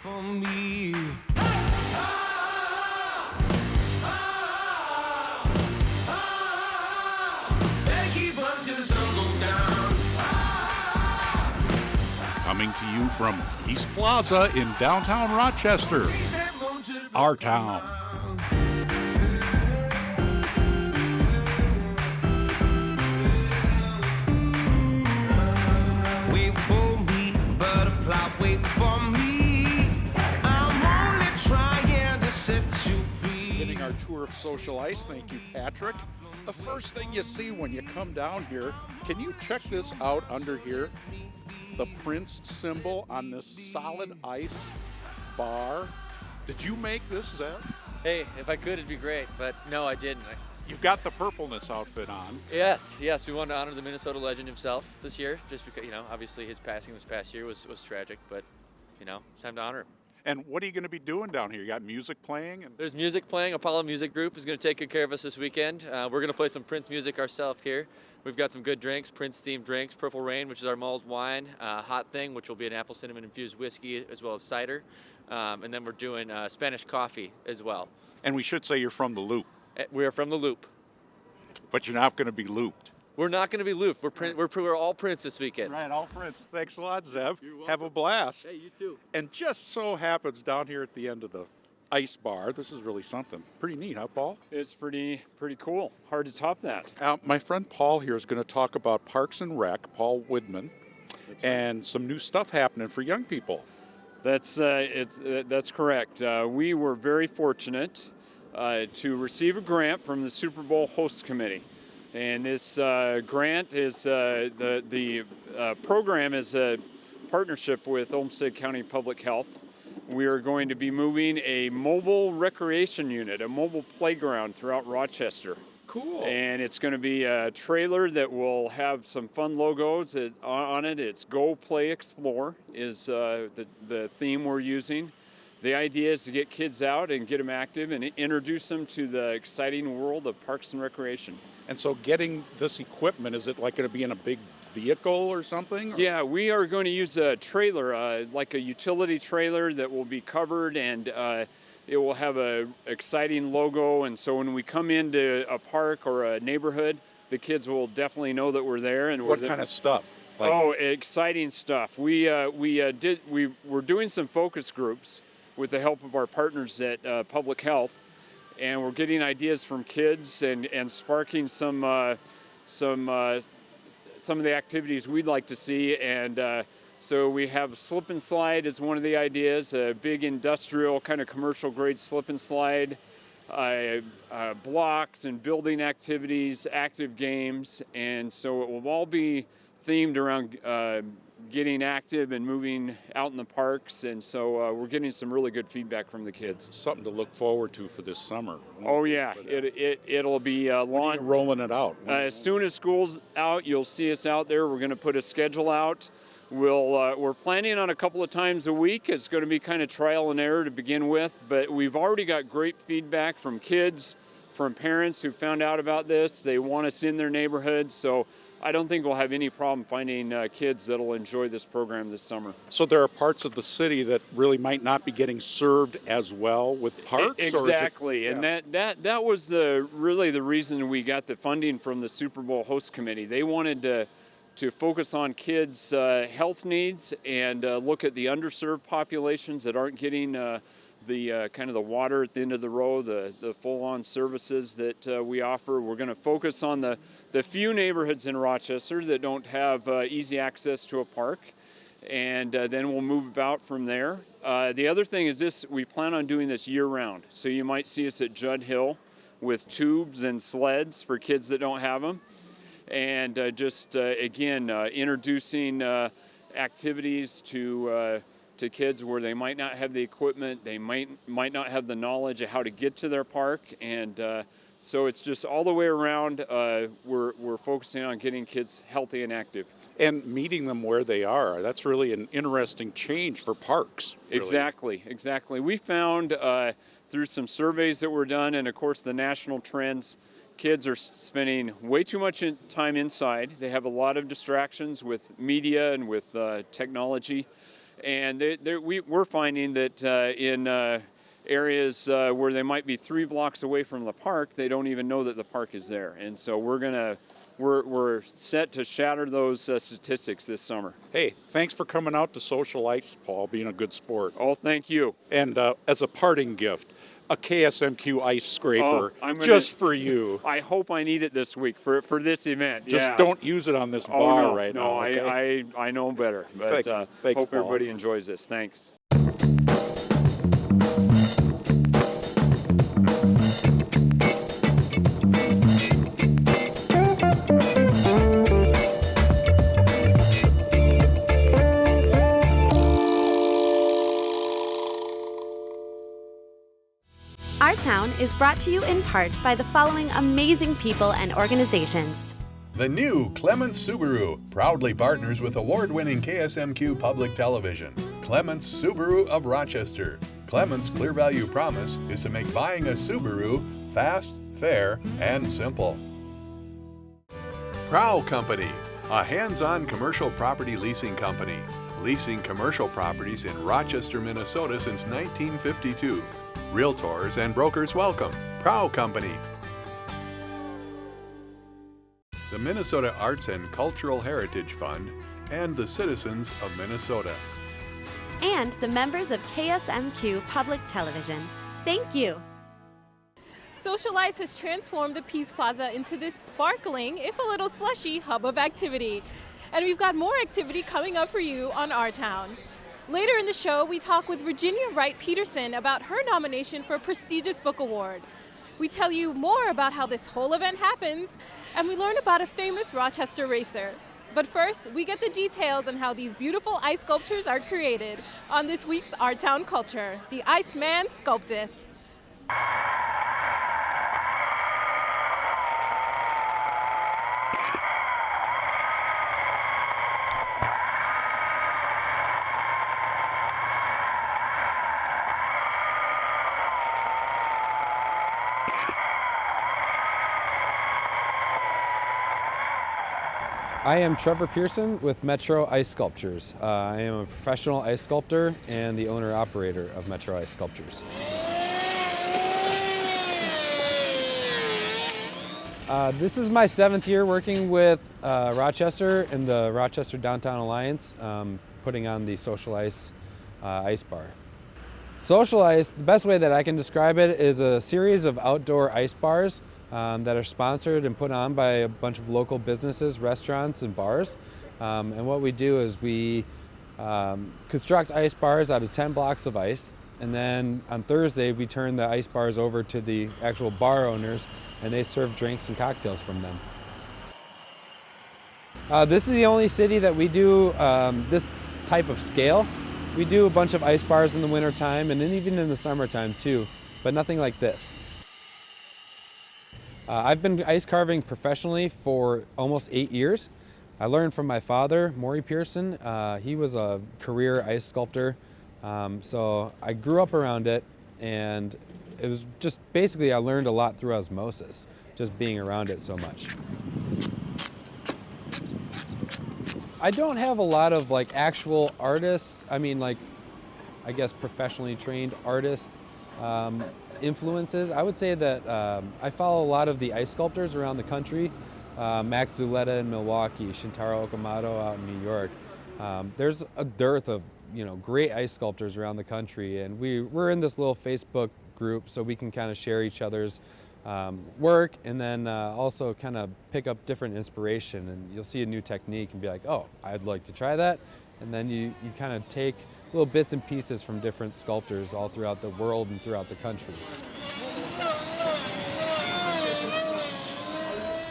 for me. Coming to you from Peace Plaza in downtown Rochester, our town. Wait for me, butterfly, wait for me. I'm only trying to set you free. Beginning our tour of SocialICE, thank you, Patrick. The first thing you see when you come down here, can you check this out under here? The Prince symbol on this solid ice bar. Did you make this, Zeb? Hey, if I could, it'd be great, but no, I didn't. You've got the purpleness outfit on. Yes, we wanted to honor the Minnesota legend himself this year, just because, obviously his passing this past year was tragic, but, it's time to honor him. And what are you going to be doing down here? You got music playing? There's music playing. Apollo Music Group is going to take good care of us this weekend. We're going to play some Prince music ourselves here. We've got some good drinks, Prince-themed drinks, Purple Rain, which is our mulled wine, Hot Thing, which will be an apple cinnamon-infused whiskey, as well as cider. And then we're doing Spanish coffee as well. And we should say you're from the Loop. We are from the Loop. But you're not going to be looped. We're not going to be looped. We're all Prince this weekend. Right, all Prince. Thanks a lot, Zev. Have a blast. Hey, you too. And just so happens down here at the end of the ice bar, this is really something. Pretty neat, huh, Paul? It's pretty cool. Hard to top that. My friend Paul here is going to talk about Parks and Rec, Paul Widman, and some new stuff happening for young people. That's correct. We were very fortunate to receive a grant from the Super Bowl Host Committee. And this grant is the program is a partnership with Olmsted County Public Health. We are going to be moving a mobile recreation unit, a mobile playground throughout Rochester. Cool. And it's going to be a trailer that will have some fun logos on it. It's Go Play Explore is the theme we're using. The idea is to get kids out and get them active and introduce them to the exciting world of parks and recreation. And so getting this equipment, is it like going to be in a big vehicle or something? Or? Yeah, we are going to use a trailer, like a utility trailer that will be covered, and it will have a exciting logo. And so when we come into a park or a neighborhood, the kids will definitely know that we're there. And what kind of stuff? Exciting stuff. We're doing some focus groups with the help of our partners at Public Health. And we're getting ideas from kids and sparking some of the activities we'd like to see. And so we have slip and slide as one of the ideas, a big industrial kind of commercial grade slip and slide, blocks and building activities, active games. And so it will all be themed around getting active and moving out in the parks, and so we're getting some really good feedback from the kids. Something to look forward to for this summer. Oh yeah, it'll be rolling it out. As soon as school's out, you'll see us out there. We're going to put a schedule out. We're planning on a couple of times a week. It's going to be kind of trial and error to begin with, but we've already got great feedback from kids, from parents who found out about this. They want us in their neighborhoods, so I don't think we'll have any problem finding kids that'll enjoy this program this summer. So there are parts of the city that really might not be getting served as well with parks? Exactly, or and that was really the reason we got the funding from the Super Bowl Host Committee. They wanted to focus on kids' health needs and look at the underserved populations that aren't getting the kind of the water at the end of the row, the full-on services that we offer. We're going to focus on the few neighborhoods in Rochester that don't have easy access to a park, and then we'll move about from there. The other thing is this: we plan on doing this year-round. So you might see us at Judd Hill with tubes and sleds for kids that don't have them, and again introducing activities to kids where they might not have the equipment, they might not have the knowledge of how to get to their park, and so it's just all the way around. We're focusing on getting kids healthy and active. And meeting them where they are. That's really an interesting change for parks. Really. Exactly. We found through some surveys that were done, and of course the national trends, kids are spending way too much time inside. They have a lot of distractions with media and with technology. And we're finding that in areas where they might be 3 blocks away from the park, they don't even know that the park is there. And so we're set to shatter those statistics this summer. Hey, thanks for coming out to SocialICE, Paul, being a good sport. Oh, thank you. And as a parting gift, a KSMQ ice scraper I'm just for you. I hope I need it this week for this event. Just yeah. don't use it on this bar right now. Okay? I know better. But Thanks, hope Paul. everybody enjoys this. Thanks. Our Town is brought to you in part by the following amazing people and organizations. The new Clements Subaru proudly partners with award-winning KSMQ Public Television. Clements Subaru of Rochester. Clements' clear value promise is to make buying a Subaru fast, fair, and simple. Prow Company, a hands-on commercial property leasing company. Leasing commercial properties in Rochester, Minnesota since 1952. Realtors and brokers welcome. Prow Company. The Minnesota Arts and Cultural Heritage Fund and the citizens of Minnesota. And the members of KSMQ Public Television. Thank you. SocialICE has transformed the Peace Plaza into this sparkling, if a little slushy, hub of activity. And we've got more activity coming up for you on Our Town. Later in the show, we talk with Virginia Wright-Peterson about her nomination for a prestigious book award. We tell you more about how this whole event happens, and we learn about a famous Rochester racer. But first, we get the details on how these beautiful ice sculptures are created on this week's Our Town Culture, The Iceman Sculpteth. I am Trevor Pearson with Metro Ice Sculptures. I am a professional ice sculptor and the owner-operator of Metro Ice Sculptures. This is my 7th year working with Rochester and the Rochester Downtown Alliance, putting on the SocialICE ice bar. SocialICE, the best way that I can describe it, is a series of outdoor ice bars that are sponsored and put on by a bunch of local businesses, restaurants, and bars. And what we do is we construct ice bars out of 10 blocks of ice, and then on Thursday we turn the ice bars over to the actual bar owners, and they serve drinks and cocktails from them. This is the only city that we do this type of scale. We do a bunch of ice bars in the wintertime and then even in the summertime too, but nothing like this. I've been ice carving professionally for almost 8 years. I learned from my father, Maury Pearson. He was a career ice sculptor. So I grew up around it, and it was just basically I learned a lot through osmosis, just being around it so much. I don't have a lot of like actual artists, I mean like, I guess professionally trained artists influences. I would say that I follow a lot of the ice sculptors around the country. Max Zuleta in Milwaukee, Shintaro Okamoto out in New York. There's a dearth of great ice sculptors around the country, and we're in this little Facebook group so we can kind of share each other's work, and then also kind of pick up different inspiration, and you'll see a new technique and be like, oh, I'd like to try that, and then you kind of take little bits and pieces from different sculptors all throughout the world and throughout the country.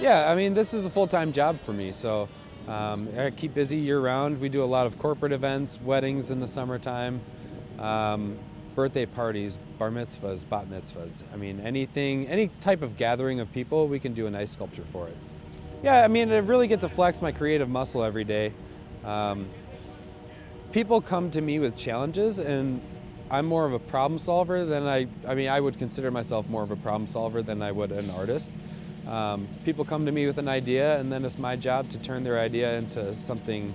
Yeah, I mean, this is a full-time job for me, so I keep busy year-round. We do a lot of corporate events, weddings in the summertime, birthday parties, bar mitzvahs, bat mitzvahs. I mean, any type of gathering of people, we can do an ice sculpture for it. Yeah, I mean, I really get to flex my creative muscle every day. People come to me with challenges, and I'm more of a problem solver than I would consider myself more of a problem solver than I would an artist. People come to me with an idea, and then it's my job to turn their idea into something,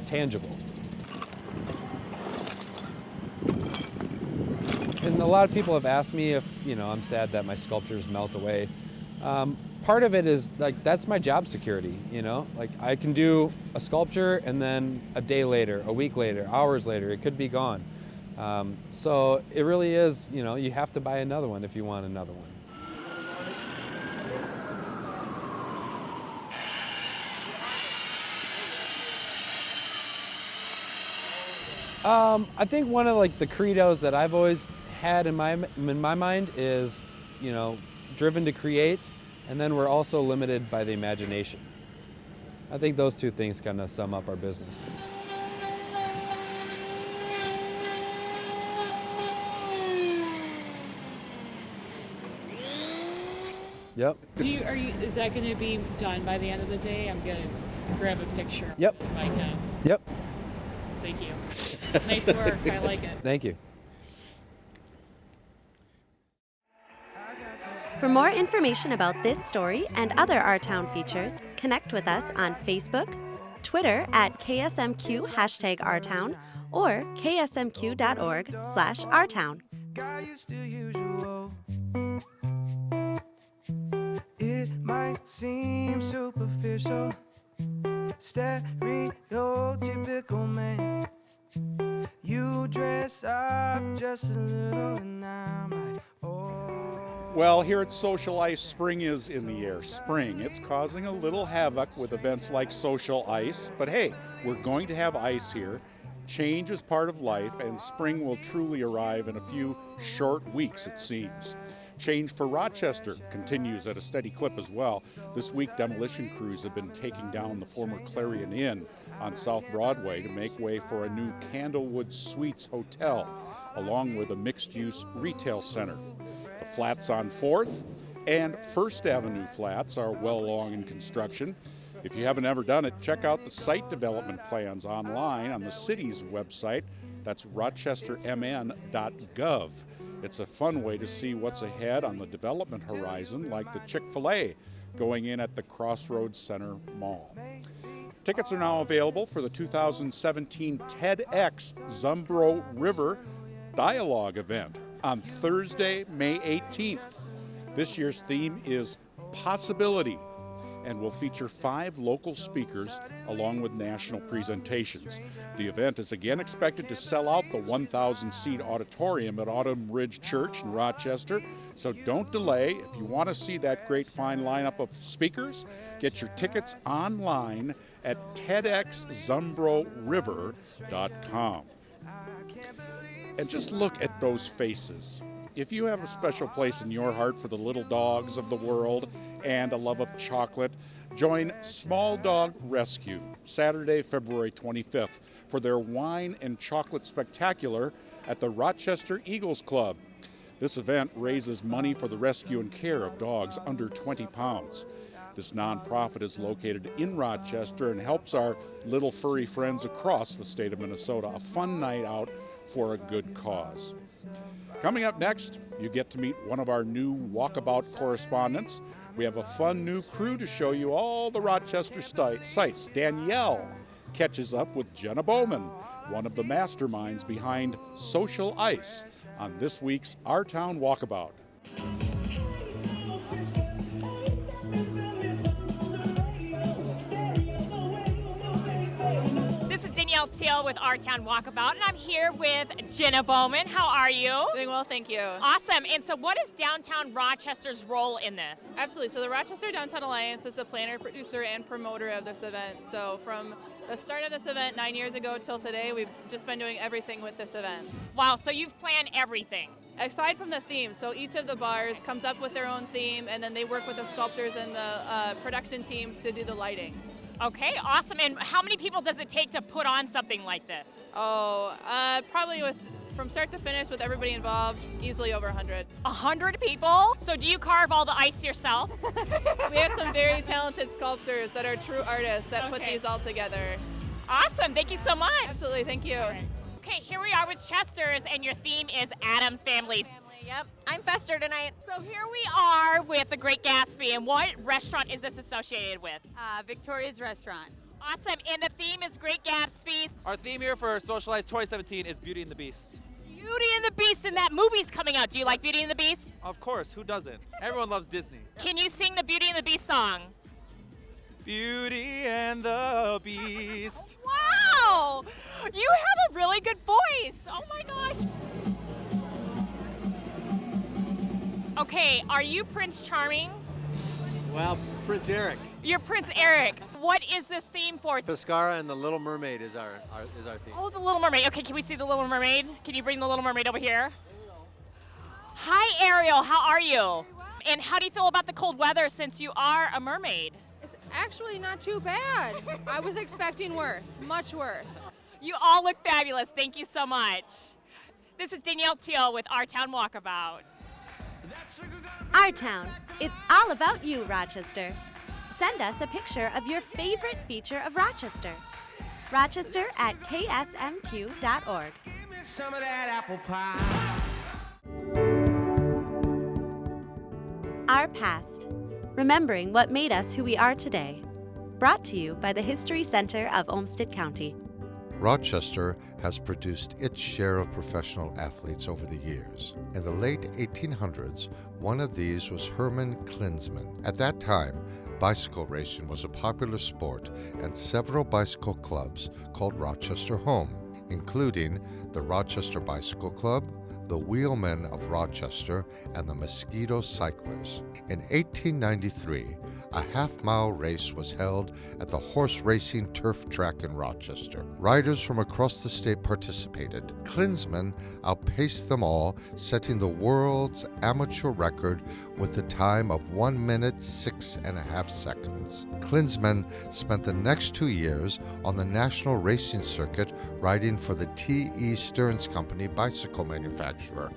tangible. a lot of people have asked me if, I'm sad that my sculptures melt away. Part of it is like, that's my job security, like I can do a sculpture and then a day later, a week later, hours later, it could be gone. So it really is, you have to buy another one if you want another one. I think one of like the credos that I've always had in my mind is, driven to create, and then we're also limited by the imagination. I think those two things kind of sum up our business. Yep. Is that going to be done by the end of the day? I'm going to grab a picture. Yep. If I can. Yep. Thank you. Nice work. I like it. Thank you. For more information about this story and other Our Town features, connect with us on Facebook, Twitter at KSMQ #OurTown, or ksmq.org/OurTown. It might seem superficial, stereotypical man. You dress up just a little and I'm like, oh. Well, here at SocialICE, spring is in the air. Spring, it's causing a little havoc with events like SocialICE, but hey, we're going to have ice here. Change is part of life, and spring will truly arrive in a few short weeks, it seems. Change for Rochester continues at a steady clip as well. This week, demolition crews have been taking down the former Clarion Inn on South Broadway to make way for a new Candlewood Suites hotel, along with a mixed-use retail center. The flats on 4th and 1st Avenue flats are well along in construction. If you haven't ever done it, check out the site development plans online on the city's website. That's rochestermn.gov. It's a fun way to see what's ahead on the development horizon, like the Chick-fil-A going in at the Crossroads Center Mall. Tickets are now available for the 2017 TEDx Zumbro River Dialogue event on Thursday, May 18th. This year's theme is Possibility, and will feature 5 local speakers along with national presentations. The event is again expected to sell out the 1,000-seat auditorium at Autumn Ridge Church in Rochester, so don't delay. If you want to see that great fine lineup of speakers, get your tickets online at tedxzumbroriver.com. And just look at those faces. If you have a special place in your heart for the little dogs of the world and a love of chocolate, join Small Dog Rescue Saturday, February 25th for their Wine and Chocolate Spectacular at the Rochester Eagles Club. This event raises money for the rescue and care of dogs under 20 pounds. This nonprofit is located in Rochester and helps our little furry friends across the state of Minnesota. A fun night out for a good cause. Coming up next, you get to meet one of our new walkabout correspondents. We have a fun new crew to show you all the Rochester sites. Danielle catches up with Jenna Bowman, one of the masterminds behind SocialICE, on this week's Our Town Walkabout. Teal with Our Town Walkabout, and I'm here with Jenna Bowman. How are you? Doing well, thank you. Awesome. And so what is Downtown Rochester's role in this? Absolutely. So the Rochester Downtown Alliance is the planner, producer, and promoter of this event. So from the start of this event 9 years ago till today, we've just been doing everything with this event. Wow, so you've planned everything. Aside from the theme, so each of the bars comes up with their own theme, and then they work with the sculptors and the production team to do the lighting. Okay, awesome. And how many people does it take to put on something like this? Probably from start to finish with everybody involved, easily over 100. 100 people? So do you carve all the ice yourself? We have some very talented sculptors that are true artists that put these all together. Awesome, thank you so much. Absolutely, thank you. Okay, here we are with Chester's, and your theme is Addams Family. Yep, I'm Fester tonight. So here we are with the Great Gatsby, and what restaurant is this associated with? Victoria's Restaurant. Awesome, and the theme is Great Gatsby. Our theme here for SocialICE 2017 is Beauty and the Beast. Beauty and the Beast, Listen, that movie's coming out. Do you like Beauty and the Beast? Of course, who doesn't? Everyone loves Disney. Can you sing the Beauty and the Beast song? Beauty and the Beast. Wow! You have a really good voice. Oh my gosh. Okay, are you Prince Charming? Well, Prince Eric. You're Prince Eric. What is this theme for? Pescara and the Little Mermaid is our theme. Oh, the Little Mermaid. Okay, can we see the Little Mermaid? Can you bring the Little Mermaid over here? Hi, Ariel. How are you? And how do you feel about the cold weather since you are a mermaid? It's actually not too bad. I was expecting worse, much worse. You all look fabulous. Thank you so much. This is Danielle Teal with Our Town Walkabout. Our Town. It's all about you, Rochester. Send us a picture of your favorite feature of Rochester. Rochester at ksmq.org. Some of that apple pie. Our past. Remembering what made us who we are today. Brought to you by the History Center of Olmsted County. Rochester has produced its share of professional athletes over the years. In the late 1800s, one of these was Herman Klinsmann. At that time, bicycle racing was a popular sport, and several bicycle clubs called Rochester home, including the Rochester Bicycle Club, the Wheelmen of Rochester, and the Mosquito Cyclers. In 1893, a half-mile race was held at the horse racing turf track in Rochester. Riders from across the state participated. Klinsmann outpaced them all, setting the world's amateur record with a time of 1 minute 6.5 seconds. Klinsmann spent the next 2 years on the national racing circuit riding for the T.E. Stearns Company bicycle manufacturer.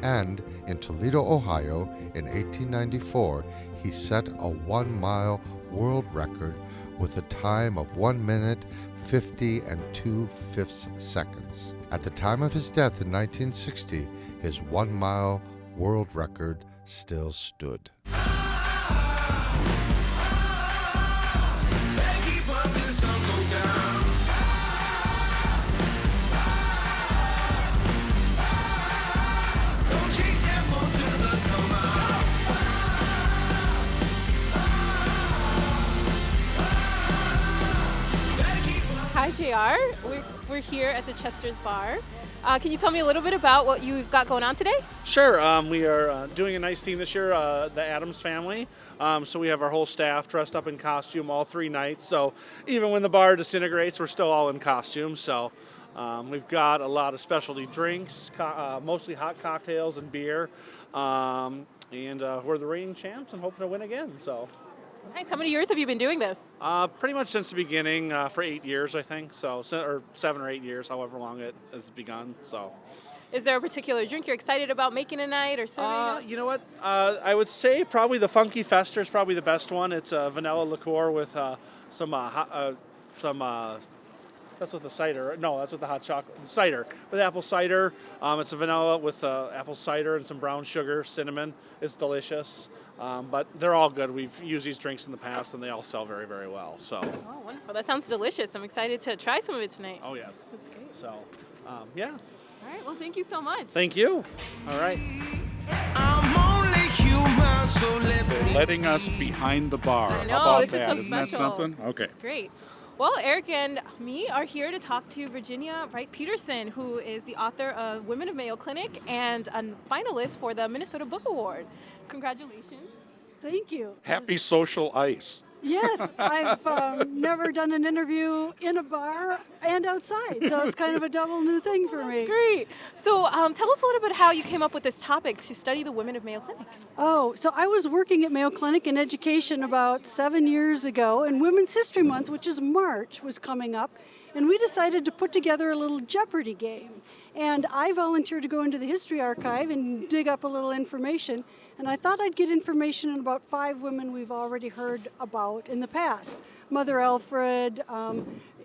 And in Toledo, Ohio, in 1894, he set a 1-mile world record with a time of 1 minute 50 2/5 seconds. At the time of his death in 1960, his 1-mile world record still stood. Hi, JR. We're here at the Chester's Bar. Can you tell me a little bit about what you've got going on today? Sure. We are doing a nice theme this year, the Addams Family. So we have our whole staff dressed up in costume all 3 nights. So even when the bar disintegrates, we're still all in costume. So we've got a lot of specialty drinks, mostly hot cocktails and beer. And we're the reigning champs and hoping to win again. So. Nice. How many years have you been doing this? Pretty much since the beginning, for 8 years, I think. So, or 7 or 8 years, however long it has begun. So, is there a particular drink you're excited about making tonight or serving? You know what? I would say probably the Funky Fester is probably the best one. It's a vanilla liqueur with that's with the cider. No, that's with the hot chocolate cider. With apple cider, it's a vanilla with apple cider and some brown sugar, cinnamon. It's delicious. But they're all good. We've used these drinks in the past, and they all sell very, very well. So. Oh, wonderful! That sounds delicious. I'm excited to try some of it tonight. Oh yes. That's great. So, yeah. All right. Well, thank you so much. Thank you. All right. I'm only human, so They're letting us behind the bar. I know, How about this is that? so Isn't that special. something? Okay. It's great. Well, Eric and me are here to talk to Virginia Wright-Peterson, who is the author of Women of Mayo Clinic and a finalist for the Minnesota Book Award. Congratulations. Thank you. Happy social ice. Yes, I've never done an interview in a bar and outside, so it's kind of a double new thing for me. That's great. So tell us a little bit how you came up with this topic to study the Women of Mayo Clinic. Oh, so I was working at Mayo Clinic in education about 7 years ago, and Women's History Month, which is March, was coming up, and we decided to put together a little Jeopardy game. And I volunteered to go into the history archive and dig up a little information. And I thought I'd get information on about 5 women we've already heard about in the past. Mother Alfred,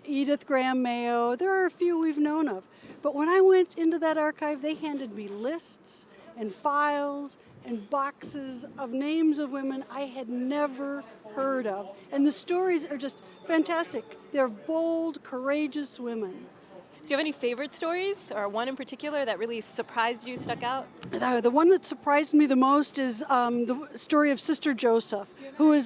Edith Graham Mayo, there are a few we've known of. But when I went into that archive, they handed me lists and files and boxes of names of women I had never heard of. And the stories are just fantastic. They're bold, courageous women. Do you have any favorite stories or one in particular that really surprised you, stuck out? The one that surprised me the most is the story of Sister Joseph, who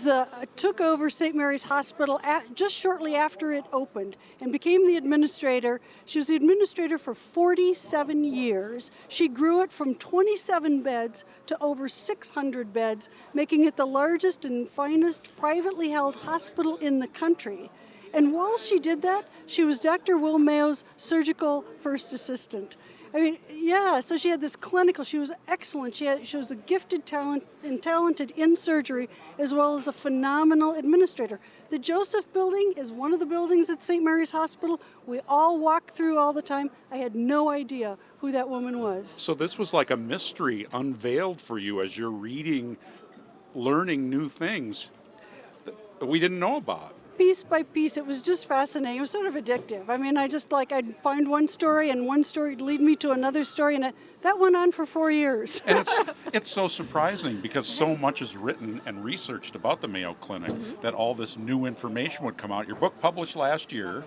took over St. Mary's Hospital just shortly after it opened and became the administrator. She was the administrator for 47 years. She grew it from 27 beds to over 600 beds, making it the largest and finest privately held hospital in the country. And while she did that, she was Dr. Will Mayo's surgical first assistant. I mean, yeah, so she had this clinical, she was excellent. She was a gifted talented in surgery, as well as a phenomenal administrator. The Joseph Building is one of the buildings at St. Mary's Hospital. We all walk through all the time. I had no idea who that woman was. So this was like a mystery unveiled for you as you're reading, learning new things that we didn't know about. Piece by piece, it was just fascinating. It was sort of addictive. I mean, I'd find one story and one story would lead me to another story, and that went on for 4 years. And it's so surprising because so much is written and researched about the Mayo Clinic that all this new information would come out. Your book published last year.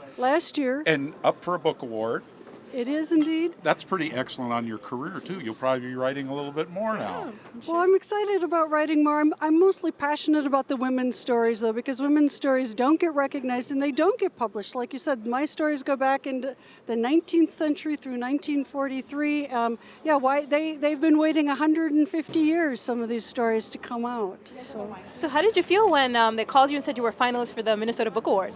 And up for a book award. It is indeed. That's pretty excellent on your career, too. You'll probably be writing a little bit more now. Well, I'm excited about writing more. I'm mostly passionate about the women's stories, though, because women's stories don't get recognized and they don't get published. Like you said, my stories go back into the 19th century through 1943. They've been waiting 150 years, some of these stories, to come out. So how did you feel when they called you and said you were finalist for the Minnesota Book Award?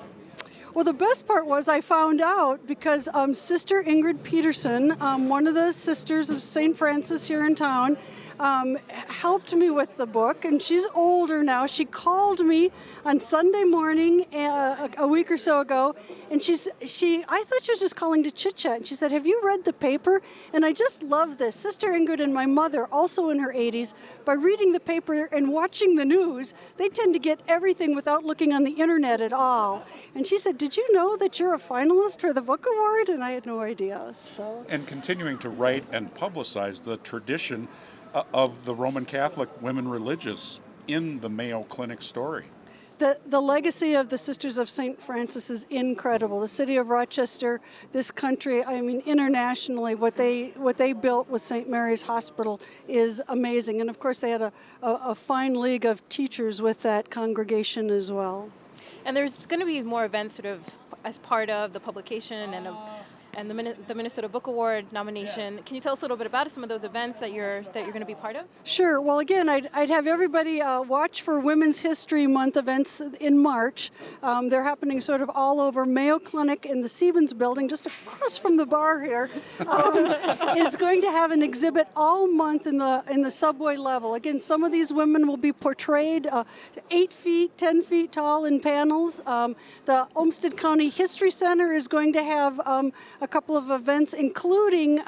Well, the best part was I found out because Sister Ingrid Peterson, one of the sisters of St. Francis here in town, helped me with the book, and she's older now. She called me on Sunday morning a week or so ago, and I thought she was just calling to chit-chat, and she said, "Have you read the paper?" And I just love this. Sister Ingrid and my mother, also in her 80s, by reading the paper and watching the news, they tend to get everything without looking on the internet at all. And she said, "Did you know that you're a finalist for the book award?" And I had no idea. And continuing to write and publicize the tradition of the Roman Catholic women religious in the Mayo Clinic story. The legacy of the Sisters of St. Francis is incredible. The city of Rochester, this country, I mean, internationally, what they built with St. Mary's Hospital is amazing. And of course, they had a fine league of teachers with that congregation as well. And there's going to be more events sort of as part of the publication and the Minnesota Book Award nomination. Can you tell us a little bit about some of those events that you're going to be part of? Sure. Well, again, I'd have everybody watch for Women's History Month events in March. They're happening sort of all over. Mayo Clinic in the Siebens building, just across from the bar here, is going to have an exhibit all month in the subway level. Again, some of these women will be portrayed 8 feet, 10 feet tall in panels. The Olmsted County History Center is going to have a couple of events, including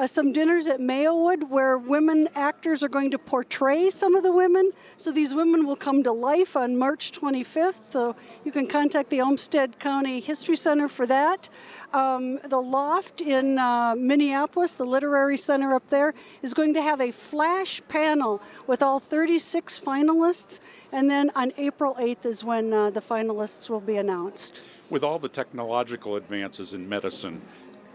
some dinners at Mayowood, where women actors are going to portray some of the women. So these women will come to life on March 25th. So you can contact the Olmsted County History Center for that. The Loft in Minneapolis, the literary center up there, is going to have a flash panel with all 36 finalists. And then on April 8th is when the finalists will be announced. With all the technological advances in medicine,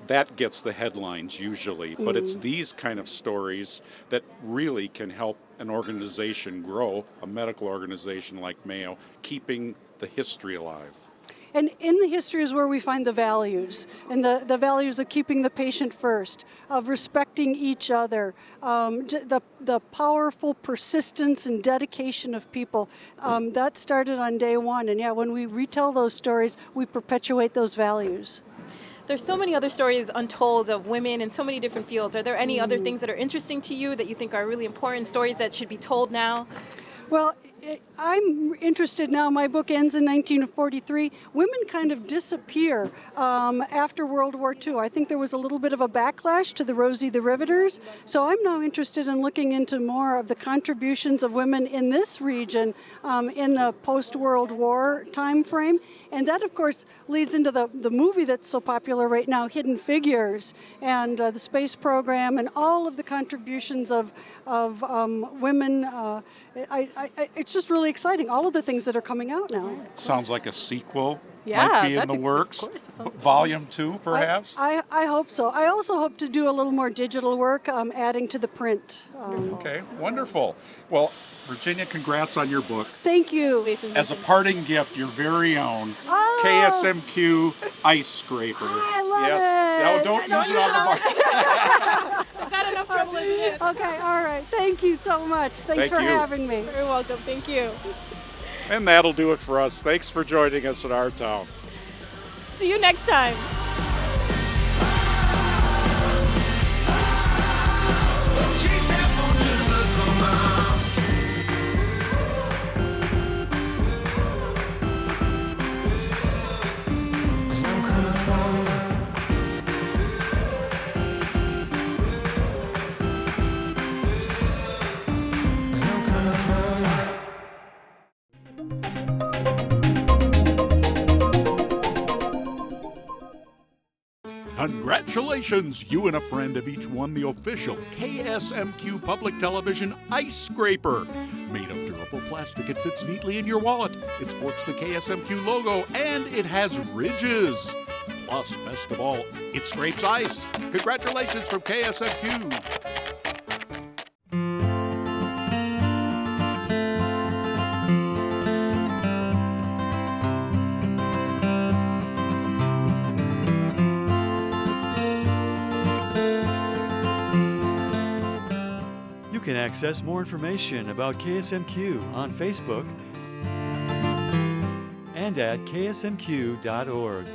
that gets the headlines usually, but it's these kind of stories that really can help an organization grow, a medical organization like Mayo, keeping the history alive. And in the history is where we find the values, and the values of keeping the patient first, of respecting each other, the powerful persistence and dedication of people. That started on day one, and when we retell those stories, we perpetuate those values. There's so many other stories untold of women in so many different fields. Are there any other things that are interesting to you that you think are really important, stories that should be told now? Well, I'm interested now. My book ends in 1943. Women kind of disappear after World War II. I think there was a little bit of a backlash to the Rosie the Riveters. So I'm now interested in looking into more of the contributions of women in this region in the post-World War time frame. And that, of course, leads into the movie that's so popular right now, Hidden Figures, and the space program, and all of the contributions of women. It's it's just really exciting. All of the things that are coming out now. Sounds like a sequel Yeah, might be in that's the of works. course, it sounds Volume 2, perhaps? I hope so. I also hope to do a little more digital work, adding to the print. Okay, wonderful. Well, Virginia, congrats on your book. Thank you. As a parting gift, your very own Oh. KSMQ ice scraper. I love yes. it. No, don't use it on the mark. I've got enough trouble as it is. Okay, all right. Thank you so much. Thanks Thank for you. having me. You're welcome. Thank you. And that'll do it for us. Thanks for joining us in our town. See you next time. Congratulations! You and a friend have each won the official KSMQ Public Television Ice Scraper. Made of durable plastic, it fits neatly in your wallet. It sports the KSMQ logo and it has ridges. Plus, best of all, it scrapes ice. Congratulations from KSMQ. You can access more information about KSMQ on Facebook and at ksmq.org.